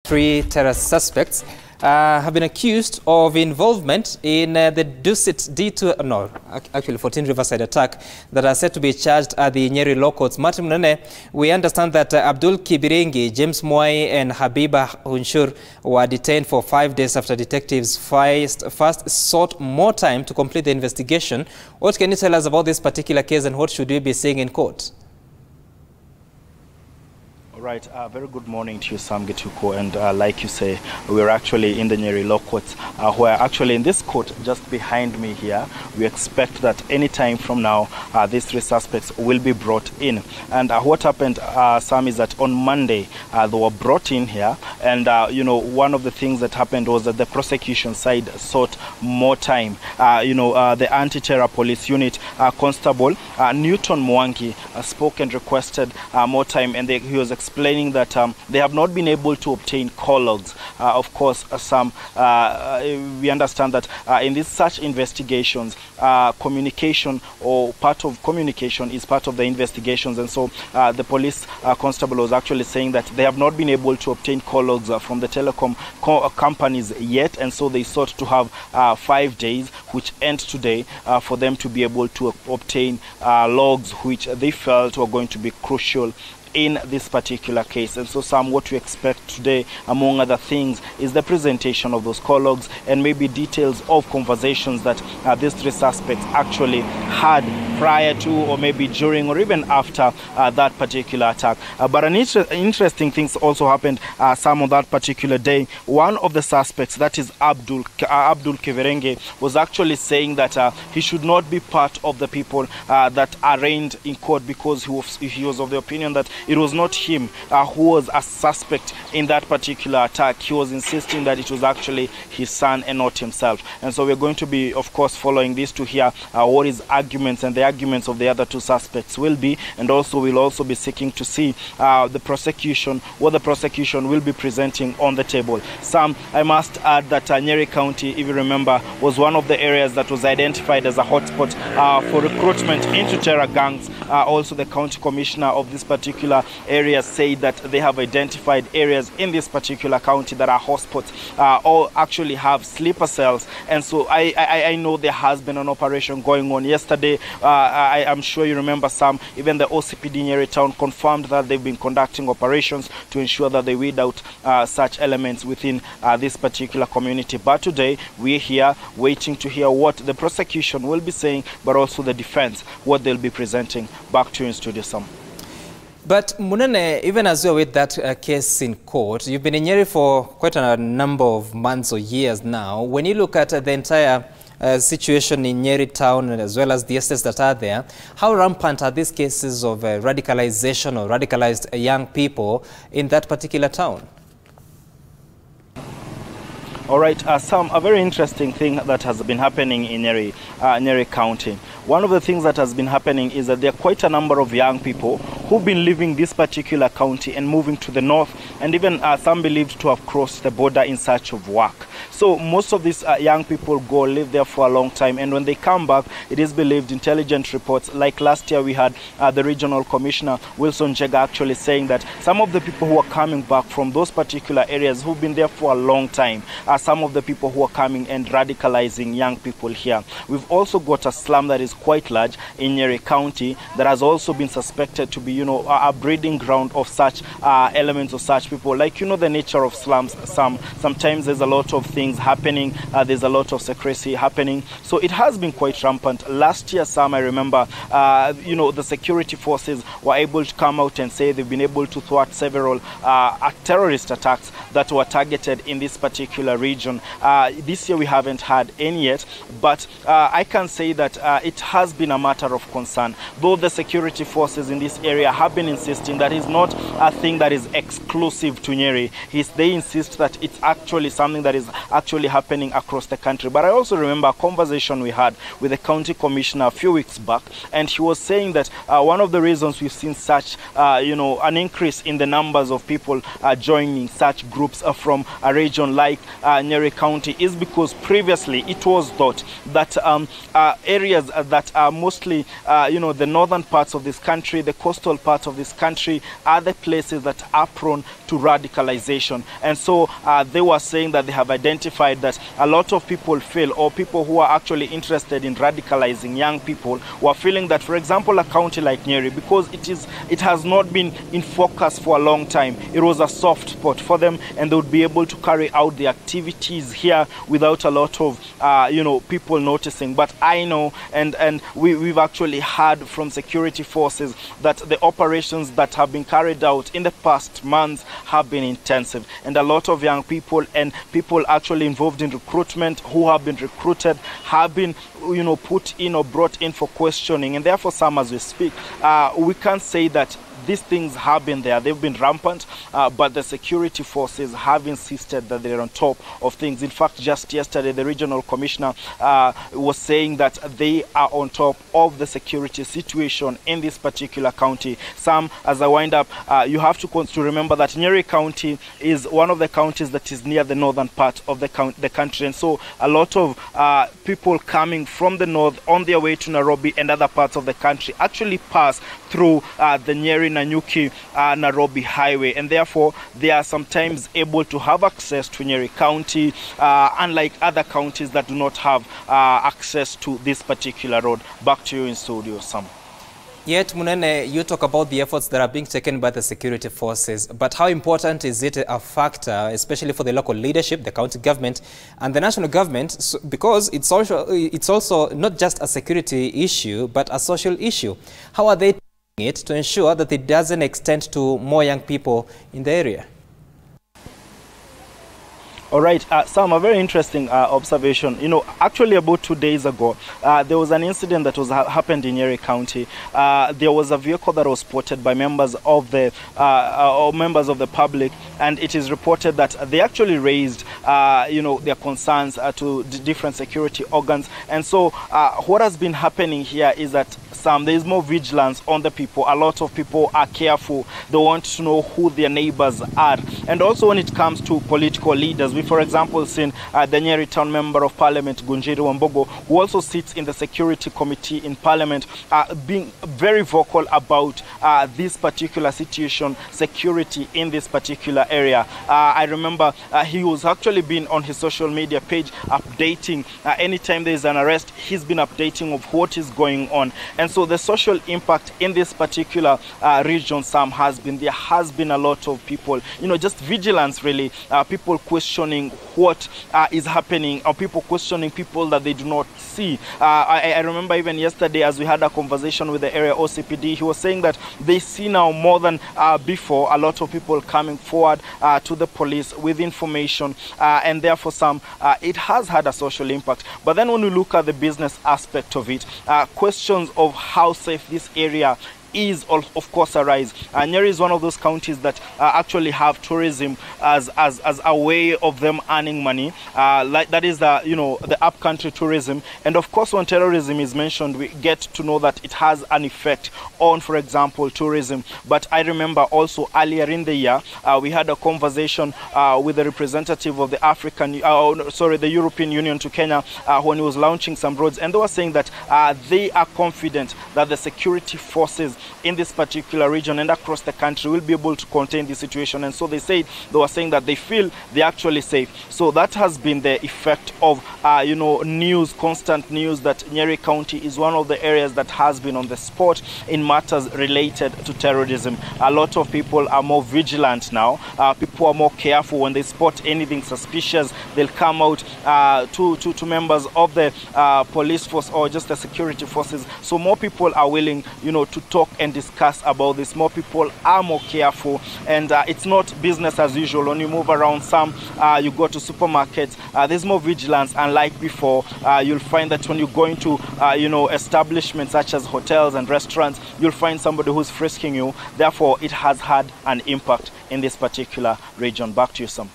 Three terror suspects have been accused of involvement in the Dusit D2, no, actually 14 Riverside attack that are said to be charged at the Nyeri law courts. Martin Munene, we understand that Abdul Kibiringi, James Mwai and Habiba Hunshur were detained for 5 days after detectives first sought more time to complete the investigation. What can you tell us about this particular case and what should we be seeing in court? Right, very good morning to you, Sam Gituko, and like you say, we're actually in the Nyeri law courts, where actually in this court just behind me here, we expect that any time from now, these three suspects will be brought in. And what happened, Sam, is that on Monday, they were brought in here, and you know, one of the things that happened was that the prosecution side sought more time. The anti-terror police unit constable Newton Mwangi spoke and requested more time, and he was explaining that they have not been able to obtain call logs. Of course, we understand that in these such investigations, communication or part of communication is part of the investigations, and so the police constable was actually saying that they have not been able to obtain call logs from the telecom companies yet, and so they sought to have 5 days, which end today, for them to be able to obtain logs which they felt were going to be crucial in this particular case. And so, Sam, what we expect today, among other things, is the presentation of those call logs and maybe details of conversations that these three suspects actually had prior to, or maybe during, or even after that particular attack. But an interesting things also happened, Sam, on that particular day. One of the suspects, that is Abdul Kibiringi, was actually saying that he should not be part of the people that arraigned in court, because he was of the opinion that it was not him who was a suspect in that particular attack. He was insisting that it was actually his son and not himself. And so we're going to be, of course, following this to hear what his arguments and the arguments of the other two suspects will be, and also we'll also be seeking to see what the prosecution will be presenting on the table. Sam, I must add that Nyeri County, if you remember, was one of the areas that was identified as a hotspot for recruitment into terror gangs. Also, the county commissioner of this particular area said that they have identified areas in this particular county that are hotspots, or actually have sleeper cells. And so I know there has been an operation going on yesterday. I'm sure you remember, Sam, even the OCPD Nyeri town confirmed that they've been conducting operations to ensure that they weed out such elements within this particular community. But today we're here waiting to hear what the prosecution will be saying, but also the defense, what they'll be presenting. Back to you in studio, Sam. But Munene, even as you're with that case in court, you've been in Nyeri for quite a number of months or years now. When you look at the entire situation in Nyeri town, as well as the estates that are there, how rampant are these cases of radicalization or radicalized young people in that particular town? All right, Sam, a very interesting thing that has been happening in Nyeri County. One of the things that has been happening is that there are quite a number of young people who've been leaving this particular county and moving to the north, and even some believed to have crossed the border in search of work. So most of these young people go live there for a long time, and when they come back, it is believed, intelligence reports, like last year we had the regional commissioner Wilson Jega actually saying that some of the people who are coming back from those particular areas who've been there for a long time are some of the people who are coming and radicalizing young people here. We've also got a slum that is quite large in Nyeri County that has also been suspected to be, you know, a breeding ground of such elements of such people. Like, you know, the nature of slums, sometimes there's a lot of things happening, there's a lot of secrecy happening, so it has been quite rampant. Last year, Sam, I remember, you know, the security forces were able to come out and say they've been able to thwart several terrorist attacks that were targeted in this particular region. This year we haven't had any yet, but I can say that it has been a matter of concern, though the security forces in this area have been insisting that it's not a thing that is exclusive to Nyeri. They insist that it's actually something that is actually happening across the country. But I also remember a conversation we had with the county commissioner a few weeks back, and he was saying that one of the reasons we've seen such, you know, an increase in the numbers of people joining such groups groups from a region like Nyeri County is because previously it was thought that areas that are mostly, the northern parts of this country, the coastal parts of this country, are the places that are prone to radicalization. And so they were saying that they have identified that a lot of people feel, or people who are actually interested in radicalizing young people, were feeling that, for example, a county like Nyeri, because it has not been in focus for a long time, it was a soft spot for them, and they would be able to carry out the activities here without a lot of people noticing. But I know, and we've actually heard from security forces that the operations that have been carried out in the past months have been intensive, and a lot of young people and people actually involved in recruitment who have been recruited have been put in or brought in for questioning. And therefore, some, as we speak, we can't say that these things have been there. They've been rampant, but the security forces have insisted that they're on top of things. In fact, just yesterday, the regional commissioner was saying that they are on top of the security situation in this particular county. Sam, as I wind up, you have to remember that Nyeri County is one of the counties that is near the northern part of the country. And so a lot of people coming from the north on their way to Nairobi and other parts of the country actually pass through the Nyeri Nanyuki Nairobi highway, and therefore they are sometimes able to have access to Nyeri County, unlike other counties that do not have access to this particular road. Back to you in studio, Sam. Yet, Munene, you talk about the efforts that are being taken by the security forces, but how important is it a factor, especially for the local leadership, the county government, and the national government, because it's also not just a security issue, but a social issue? How are they taking it to ensure that it doesn't extend to more young people in the area? All right, Sam, a very interesting observation. Actually about 2 days ago, there was an incident that was happened in Nyeri County. There was a vehicle that was spotted by members of the public, and it is reported that they actually raised, their concerns to different security organs. And so, what has been happening here is that there is more vigilance on the people. A lot of people are careful. They want to know who their neighbors are. And also when it comes to political leaders, we, for example, seen the Nyeri Town Member of Parliament, Gunjiri Wambogo, who also sits in the Security Committee in Parliament, being very vocal about this particular situation, security in this particular area. I remember he was actually been on his social media page updating. Anytime there is an arrest, he's been updating of what is going on. And so the social impact in this particular region, Sam, there has been a lot of people, just vigilance really, people questioning what is happening, or people questioning people that they do not see. I remember even yesterday, as we had a conversation with the area OCPD, he was saying that they see now more than before a lot of people coming forward to the police with information, and therefore it has had a social impact. But then when we look at the business aspect of it, questions of how safe this area is of course arise. Nyeri is one of those counties that actually have tourism as a way of them earning money. That is the upcountry tourism. And of course, when terrorism is mentioned, we get to know that it has an effect on, for example, tourism. But I remember also earlier in the year, we had a conversation with the representative of the European Union to Kenya when he was launching some roads, and they were saying that they are confident that the security forces in this particular region and across the country will be able to contain the situation. And so they were saying that they feel they're actually safe. So that has been the effect of constant news that Nyeri County is one of the areas that has been on the spot in matters related to terrorism. A lot of people are more vigilant now. People are more careful when they spot anything suspicious. They'll come out to members of the police force or just the security forces. So more people are willing, to talk and discuss about this. More people are more careful, and it's not business as usual. When you move around you go to supermarkets, there's more vigilance. Unlike before, you'll find that when you go into establishments such as hotels and restaurants, you'll find somebody who's frisking you. Therefore, it has had an impact in this particular region. Back to you, Sam.